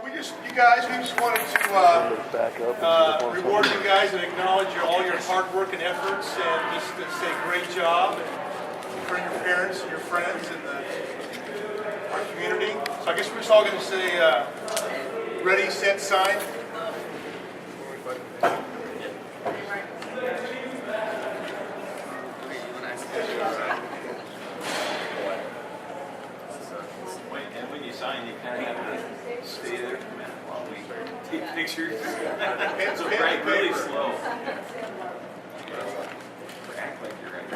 We just wanted to reward you guys and acknowledge all your hard work and efforts, and just to say great job for your parents and your friends and our community. So I guess we're just all going to say ready, set, sign. When you sign, you kind of have to stay there for a minute while we take pictures. So write really slow. Act like you're right.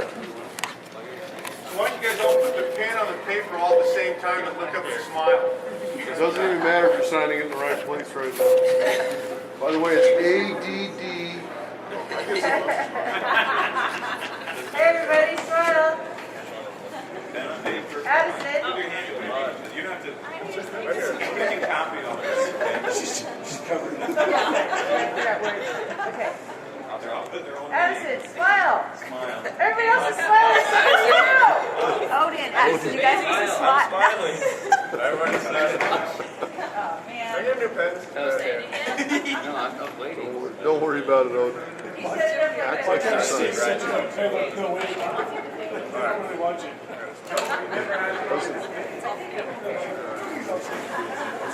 Why don't you guys all put the pen on the paper all at the same time and look up and smile? It doesn't even matter if you're signing in the right place right now. By the way, it's ADD. Hey everybody, smile. Addison. You don't have to. We can copy all this. She's covered. Okay. I'll put their own Addison, smile. smile. Everybody else is smiling. Odin, Addison, you guys need to smile. Smiling. Everybody's smiling. Oh man. Your new pens. No, I'm waiting. Don't worry about it, Odin. He said it Act every like day. you're signing.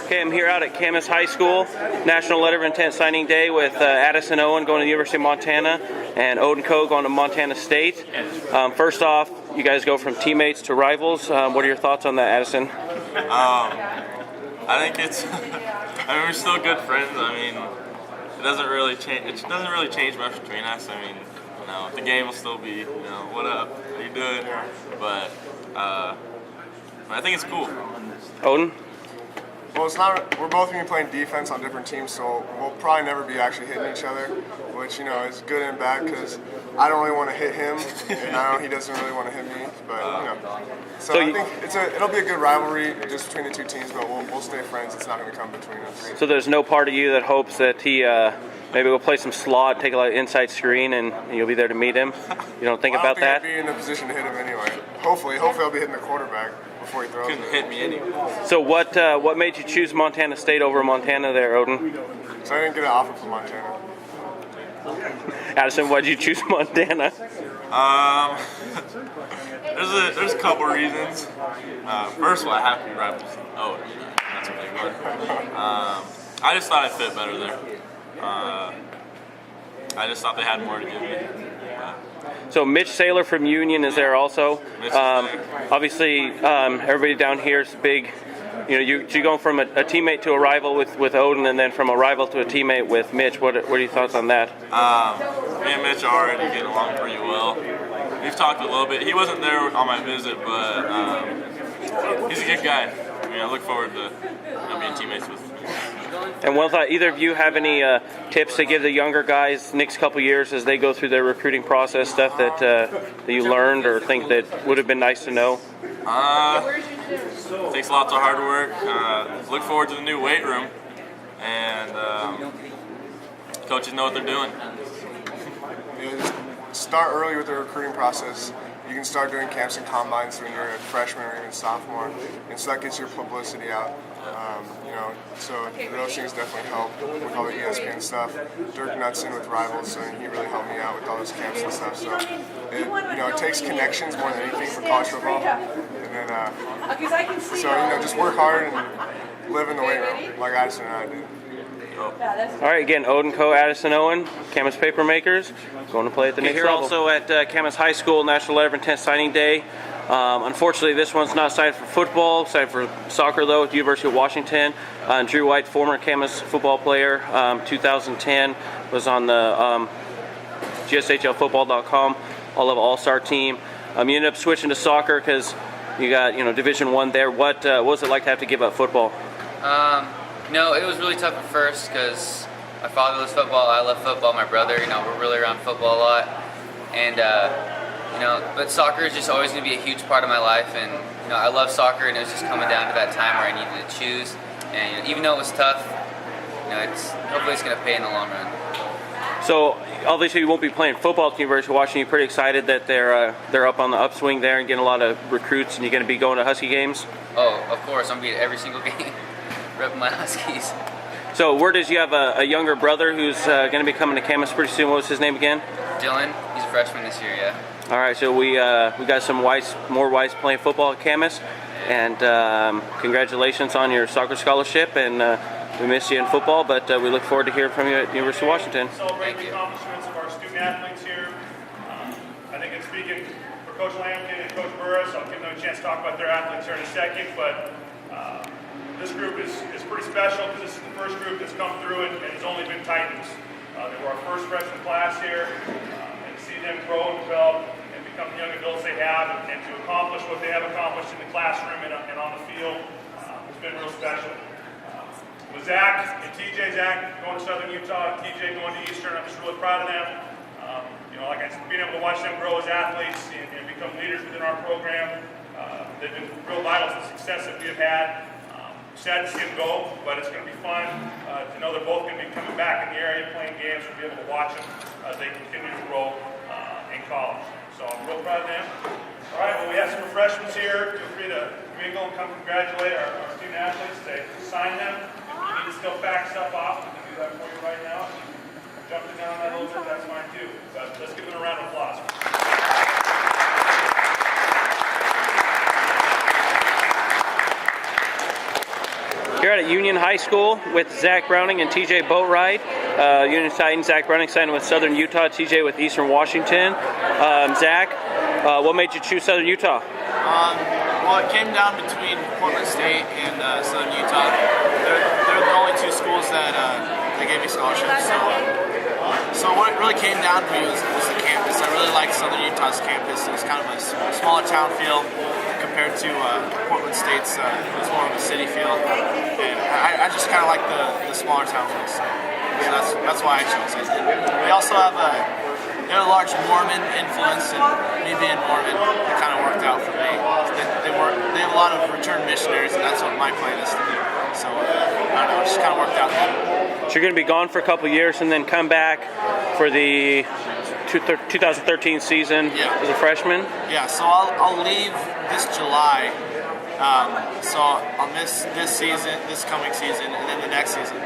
Okay, I'm here out at Camas High School, National Letter of Intent Signing Day with Addison Owen going to the University of Montana and Odin Coe going to Montana State. First off, you guys go from teammates to rivals. What are your thoughts on that, Addison? I think it's. I mean, we're still good friends. I mean, it doesn't really change. It doesn't really change much between us. I mean, you know, the game will still be, you know, what up, how you doing? But I think it's cool. Odin? Well, it's not. We're both going to be playing defense on different teams, so we'll probably never be actually hitting each other, which, you know, is good and bad because I don't really want to hit him, and I know he doesn't really want to hit me. But you know, so I think it'll be a good rivalry just between the two teams, but we'll stay friends. It's not going to come between us. So there's no part of you that hopes that he maybe will play some slot, take a lot of inside screen, and you'll be there to meet him? You don't think about that? I don't think I'd be in a position to hit him anyway. Hopefully I'll be hitting the quarterback before he throws Couldn't it. hit me anyway. So what made you choose Montana State over Montana there, Odin? So I didn't get an offer from Montana. Addison, why did you choose Montana? There's a couple reasons. First of all, I have to be rivals. Oh, that's a big one. I just thought I fit better there. I just thought they had more to give me. So Mitch Saylor from Union is there also. Mitch is there. Obviously, everybody down here is big. You know, you go from a teammate to a rival with Odin, and then from a rival to a teammate with Mitch. What are your thoughts on that? Me and Mitch are already getting along pretty well. We've talked a little bit. He wasn't there on my visit, but he's a good guy. I mean, I look forward to being teammates with him. And one thought, either of you have any tips to give the younger guys next couple years as they go through their recruiting process, stuff that you learned or think that would have been nice to know? Takes lots of hard work. Look forward to the new weight room, and coaches know what they're doing. Just start early with the recruiting process. You can start doing camps and combines when you're a freshman or even sophomore, and so that gets your publicity out. You know, so those things definitely help with all the ESPN stuff. Dirk Knudsen with Rivals, so he really helped me out with all those camps and stuff. So it takes connections more than anything for college football. And then so just work hard and live in the weight room like Addison and I did. All right, again, Odin Coe, Addison Owen, Camas Papermakers, going to play at the next level. Here also at Camas High School, National Letter of Intent Signing Day. Unfortunately, this one's not signed for football, signed for soccer though, at the University of Washington. Drew White, former Camas football player, 2010, was on the GSHLfootball.com all-star team. You ended up switching to soccer because you got Division I there. What was it like to have to give up football? No, it was really tough at first because my father loves football, I love football, my brother, we're really around football a lot. And, but soccer is just always going to be a huge part of my life. And, I love soccer, and it was just coming down to that time where I needed to choose. And even though it was tough, hopefully it's going to pay in the long run. So obviously you won't be playing football at the University of Washington. You're pretty excited that they're up on the upswing there and getting a lot of recruits, and you're going to be going to Husky games? Oh, of course. I'm going to be at every single game. rep my Huskies. So word is you have a younger brother who's going to be coming to Camas pretty soon. What was his name again? Dylan, he's a freshman this year, yeah. All right, so we got some more Weiss playing football at Camas, and congratulations on your soccer scholarship. And we miss you in football, but we look forward to hearing from you at University of Washington. Celebrate the accomplishments of our student athletes here. I think in speaking for Coach Lampkin and Coach Burris, I'll give them a chance to talk about their athletes here in a second, but this group is pretty special because this is the first group that's come through and has only been Titans. They were our first freshman class here, and to see them grow and develop and become the young adults they have, and to accomplish what they have accomplished in the classroom and on the field has been real special. With Zak and TJ, Zak going to Southern Utah, TJ going to Eastern, I'm just really proud of them. Like I said, being able to watch them grow as athletes and become leaders within our program, they've been real vital to the success that we have had. Sad to see them go, but it's going to be fun to know they're both going to be coming back in the area playing games and be able to watch them as they continue to grow in college. So I'm real proud of them. All right, well, we have some refreshments here. Feel free to mingle and come congratulate our student athletes. They sign them. If you need to still back stuff off, we can do that for you right now. Jumping down that a little bit, that's fine too. But let's give them a round of applause. Here at Union High School with Zak Browning and TJ Boatright. Union Titans, Zak Browning signed with Southern Utah, TJ with Eastern Washington. Zak, what made you choose Southern Utah? Well, it came down between Portland State and Southern Utah. They're the only two schools that they gave me scholarships. So what it really came down to was the campus. I really liked Southern Utah's campus. It was kind of a smaller town feel compared to Portland State's. It was more of a city feel, and I just kind of like the smaller town feel. So that's why I chose it. They also have they're a large Mormon influence, and me being Mormon, it kind of worked out for me. They have a lot of returned missionaries, and that's what my plan is to do. So I don't know, it just kind of worked out. So you're going to be gone for a couple years and then come back for the 2013 season as a freshman? Yeah, so I'll leave this July. So I'll miss this season, this coming season, and then the next season.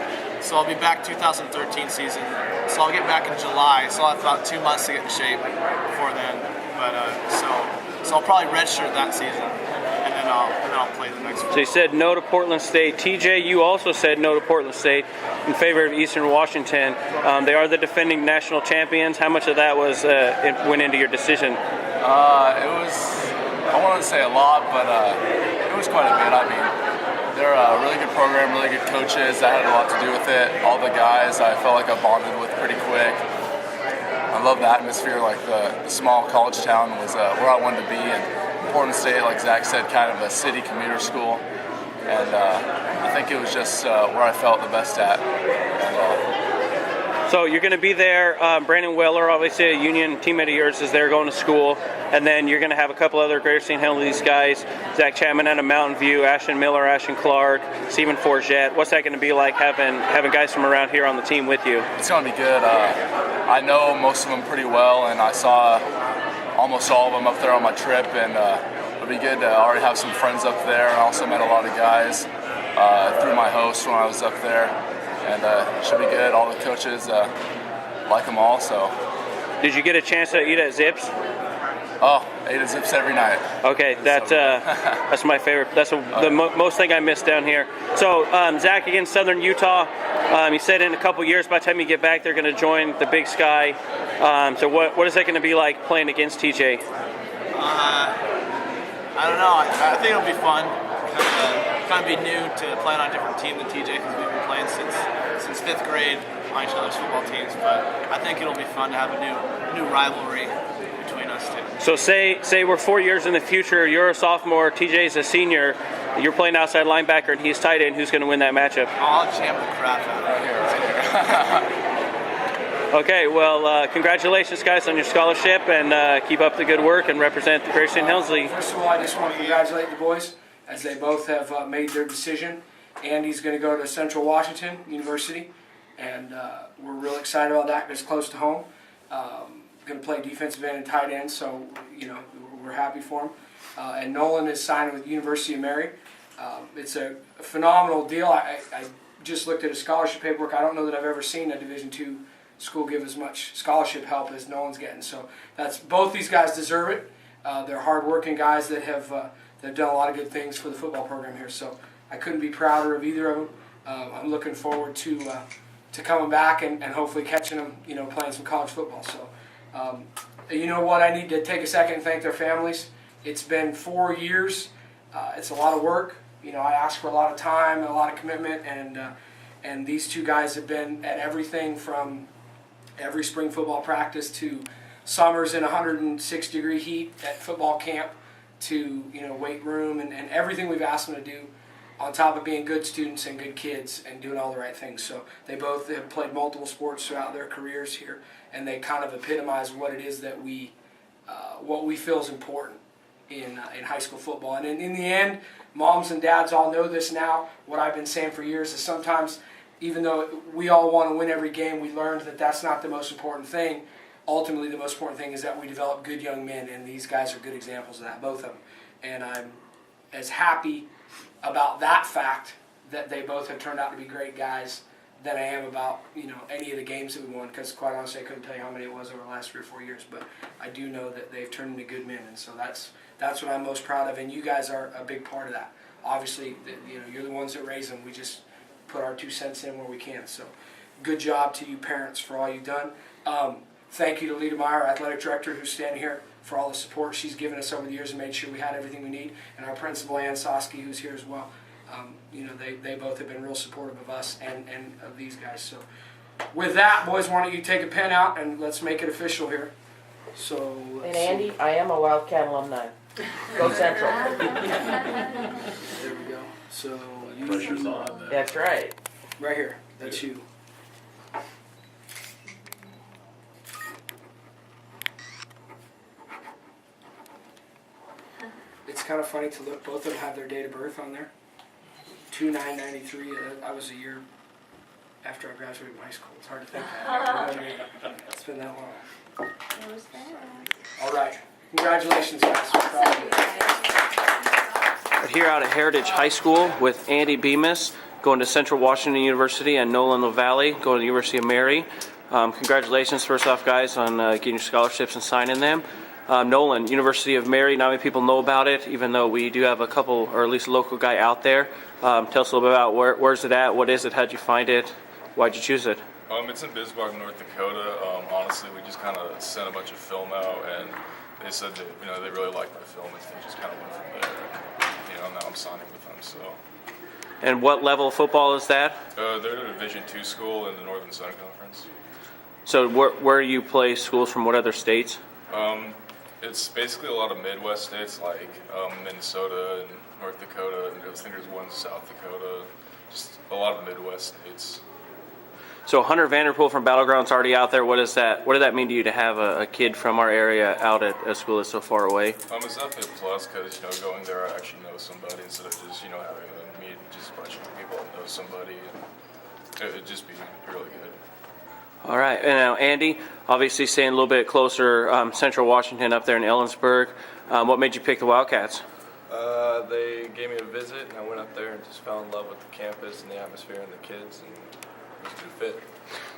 So I'll be back 2013 season. So I'll get back in July. So I'll have about 2 months to get in shape before then. But so I'll probably redshirt that season, and then I'll play the next one. So you said no to Portland State. TJ, you also said no to Portland State in favor of Eastern Washington. They are the defending national champions. How much of that went into your decision? It was, I wouldn't say a lot, but it was quite a bit. I mean, they're a really good program, really good coaches. That had a lot to do with it. All the guys I felt like I bonded with pretty quick. I love the atmosphere, like the small college town was where I wanted to be. And Portland State, like Zak said, kind of a city commuter school. And I think it was just where I felt the best at. So you're going to be there. Brandon Weller, obviously a Union teammate of yours, is there going to school. And then you're going to have a couple other Greater St. Helens guys. Zach Chapman out of Mountain View, Ashton Miller, Ashton Clark, Stephen Forget. What's that going to be like having guys from around here on the team with you? It's going to be good. I know most of them pretty well, and I saw almost all of them up there on my trip. And it'll be good to already have some friends up there. I also met a lot of guys through my host when I was up there. And it should be good. All the coaches like them all. So, did you get a chance to eat at Zips? Oh, I ate at Zips every night. Okay, that's my favorite. That's the most thing I miss down here. So, Zak against Southern Utah. You said in a couple years, by the time you get back, they're going to join the Big Sky. So, what is that going to be like playing against TJ? I don't know. I think it'll be fun. Kind of be new to playing on a different team than TJ because we've been playing since 5th grade on each other's football teams. But I think it'll be fun to have a new rivalry between us two. So say we're 4 years in the future. You're a sophomore. TJ's a senior. You're playing outside linebacker and he's tight end. Who's going to win that matchup? I'll jam the crap out of here. Okay, well, congratulations, guys, on your scholarship, and keep up the good work and represent the Greater St. Helens League. First of all, I just want to congratulate the boys, as they both have made their decision. Andy's going to go to Central Washington University, and we're real excited about that because it's close to home. Going to play defensive end and tight end, so we're happy for him. And Nolan is signed with University of Mary, It's a phenomenal deal. I just looked at his scholarship paperwork. I don't know that I've ever seen a Division II school give as much scholarship help as Nolan's getting. So that's, both these guys deserve it. They're hardworking guys that have they've done a lot of good things for the football program here. So I couldn't be prouder of either of them. I'm looking forward to coming back and hopefully catching them, playing some college football. So you know what? I need to take a second and thank their families. It's been 4 years. It's a lot of work. I ask for a lot of time and a lot of commitment, and these two guys have been at everything from every spring football practice to summers in 106-degree heat at football camp to weight room and everything we've asked them to do, on top of being good students and good kids and doing all the right things. So they both have played multiple sports throughout their careers here, and they kind of epitomize what it is that what we feel is important in high school football. And in the end, moms and dads all know this now. What I've been saying for years is sometimes, even though we all want to win every game, we learned that that's not the most important thing. Ultimately, the most important thing is that we develop good young men, and these guys are good examples of that, both of them. And I'm as happy about that fact that they both have turned out to be great guys than I am about any of the games that we won, because quite honestly I couldn't tell you how many it was over the last 3 or 4 years, but I do know that they've turned into good men, and so that's what I'm most proud of, and you guys are a big part of that. Obviously, you're the ones that raise them. We just put our 2 cents in where we can. So good job to you parents for all you've done. Thank you to Lita Meyer, our athletic director, who's standing here, for all the support she's given us over the years and made sure we had everything we need, and our principal, Ann Soski, who's here as well. They both have been real supportive of us and of these guys. So with that, boys, why don't you take a pen out and let's make it official here. So and Andy, I am a Wildcat alumni. Go Central. There we go. So you, that's right. Right here. That's you. It's kind of funny to look. Both of them have their date of birth on there. 2/9/93. I was a year after I graduated from high school. It's hard to think that. It's been that long. It was fast. All right. Congratulations, guys. We're here out at Heritage High School with Andy Bemis, going to Central Washington University, and Nolan LaValley, going to the University of Mary. Congratulations, first off, guys, on getting your scholarships and signing them. Nolan, University of Mary, not many people know about it, even though we do have a couple, or at least a local guy out there. Tell us a little bit about where's it at, what is it, how'd you find it, why'd you choose it? It's in Bismarck, North Dakota. Honestly, we just kind of sent a bunch of film out, and they said that they really liked my film, and they just kind of went from there. Now I'm signing with them. So. And what level of football is that? They're a Division II school in the Northern Sun Conference. So where you play schools from? What other states? It's basically a lot of Midwest states like Minnesota and North Dakota, and I think there's one in South Dakota. Just a lot of Midwest states. So Hunter Vanderpool from Battleground's already out there. What did that mean to you to have a kid from our area out at a school that's so far away? It's definitely a plus because going there I actually know somebody instead of just having to meet just a bunch of people that know somebody, and it'd just be really good. All right, and now Andy, obviously staying a little bit closer, Central Washington up there in Ellensburg. What made you pick the Wildcats? They gave me a visit, and I went up there and just fell in love with the campus and the atmosphere and the kids, and it was a good fit.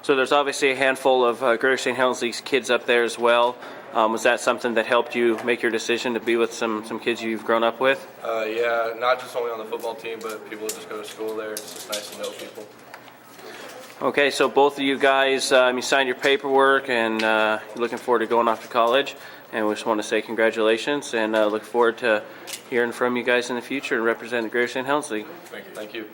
So there's obviously a handful of Greater St. Helens League kids up there as well. Was that something that helped you make your decision to be with some kids you've grown up with? Yeah, not just only on the football team, but people that just go to school there. It's just nice to know people. Okay, so both of you guys, you signed your paperwork, and you're looking forward to going off to college. And we just want to say congratulations, and look forward to hearing from you guys in the future and represent the Greater St. Helens League. Thank you.